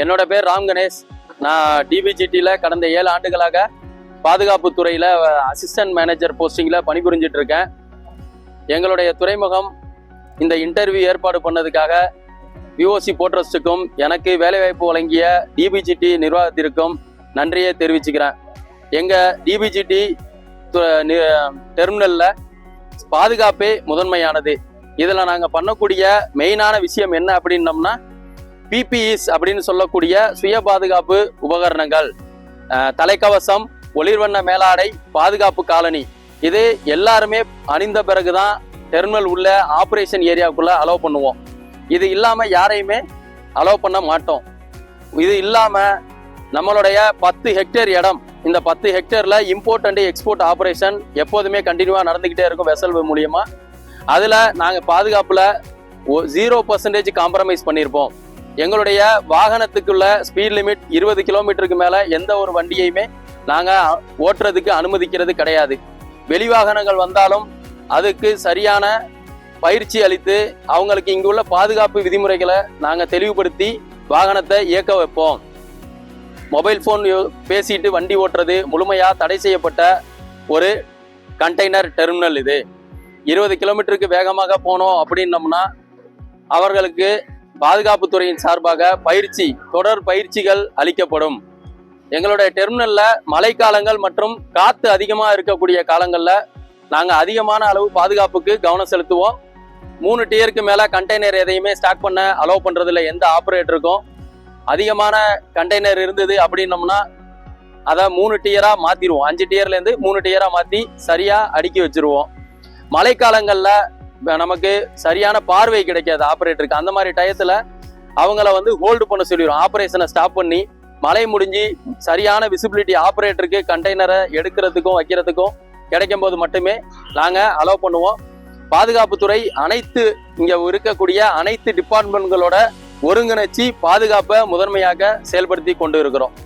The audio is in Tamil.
என்னோட பேர் ராம் கணேஷ். நான் டிபிஜிடியில் கடந்த 7 ஆண்டுகளாக பாதுகாப்பு துறையில் அசிஸ்டன்ட் மேனேஜர் போஸ்டிங்கில் பணிபுரிஞ்சிட்டு இருக்கேன். எங்களுடைய துறைமுகம் இந்த இன்டர்வியூ ஏற்பாடு பண்ணதுக்காக விஓசி போர்ட்ரஸ்ட்டுக்கும் எனக்கு வேலைவாய்ப்பு வழங்கிய டிபிஜிடி நிர்வாகத்திற்கும் நன்றியை தெரிவிச்சுக்கிறேன். எங்கள் டிபிஜிடி டெர்மினலில் பாதுகாப்பே முதன்மையானது. இதில் நாங்கள் பண்ணக்கூடிய மெயினான விஷயம் என்ன அப்படின்னம்னா பிபிஇஸ் அப்படின்னு சொல்லக்கூடிய சுய பாதுகாப்பு உபகரணங்கள், தலைக்கவசம், ஒளிர்வண்ண மேலாடை, பாதுகாப்பு காலனி. இது எல்லாருமே அணிந்த பிறகுதான் டெர்மினல் உள்ள ஆப்ரேஷன் ஏரியாவுக்குள்ள அலோவ் பண்ணுவோம். இது இல்லாமல் யாரையுமே அலோவ் பண்ண மாட்டோம். இது இல்லாமல் நம்மளுடைய 10 ஹெக்டேர் இடம், இந்த 10 ஹெக்டேரில் இம்போர்ட் அண்ட் எக்ஸ்போர்ட் ஆப்ரேஷன் எப்போதுமே கண்டினியூவாக நடந்துக்கிட்டே இருக்கும் வெசல் மூலியமா. அதில் நாங்கள் பாதுகாப்பில் 0% காம்ப்ரமைஸ் பண்ணியிருப்போம். எங்களுடைய வாகனத்துக்குள்ள ஸ்பீட் லிமிட் 20 கிலோமீட்டருக்கு மேலே எந்த ஒரு வண்டியையுமே நாங்கள் ஓட்டுறதுக்கு அனுமதிக்கிறது கிடையாது. வெளி வாகனங்கள் வந்தாலும் அதுக்கு சரியான பயிற்சி அளித்து அவங்களுக்கு இங்குள்ள பாதுகாப்பு விதிமுறைகளை நாங்கள் தெளிவுபடுத்தி வாகனத்தை இயக்க வைப்போம். மொபைல் ஃபோன் பேசிட்டு வண்டி ஓட்டுறது முழுமையாக தடை செய்யப்பட்ட ஒரு கண்டெய்னர் டெர்மினல். இது 20 கிலோமீட்டருக்கு வேகமாக போனோம் அப்படின்னம்னா அவர்களுக்கு பாதுகாப்புத்துறையின் சார்பாக தொடர் பயிற்சிகள் அளிக்கப்படும். எங்களுடைய டெர்மினலில் மழைக்காலங்கள் மற்றும் காற்று அதிகமாக இருக்கக்கூடிய காலங்களில் நாங்கள் அதிகமான அளவு பாதுகாப்புக்கு கவனம் செலுத்துவோம். 3 டியருக்கு மேலே கண்டெய்னர் எதையுமே ஸ்டாக் பண்ண அலோவ் பண்ணுறதில்ல எந்த ஆப்ரேட்டருக்கும். அதிகமான கண்டெய்னர் இருந்தது அப்படின்னம்னா அதை 3 டியராக மாற்றிடுவோம். 5 டியர்லேருந்து 3 டியராக மாற்றி சரியாக அடுக்கி வச்சுருவோம். மழைக்காலங்களில் நமக்கு சரியான பார்வை கிடைக்காது ஆப்ரேட்டருக்கு. அந்த மாதிரி டயத்தில் அவங்கள ஹோல்டு பண்ண சொல்லிடுவோம். ஆப்ரேஷனை ஸ்டாப் பண்ணி மழை முடிஞ்சு சரியான விசிபிலிட்டி ஆப்ரேட்டருக்கு கண்டெய்னரை எடுக்கிறதுக்கும் வைக்கிறதுக்கும் கிடைக்கும் போது மட்டுமே நாங்கள் அலோவ் பண்ணுவோம். பாதுகாப்புத்துறை இங்கே இருக்கக்கூடிய அனைத்து டிபார்ட்மெண்ட்களோட ஒருங்கிணைச்சி பாதுகாப்பை முதன்மையாக செயல்படுத்தி கொண்டு இருக்கிறோம்.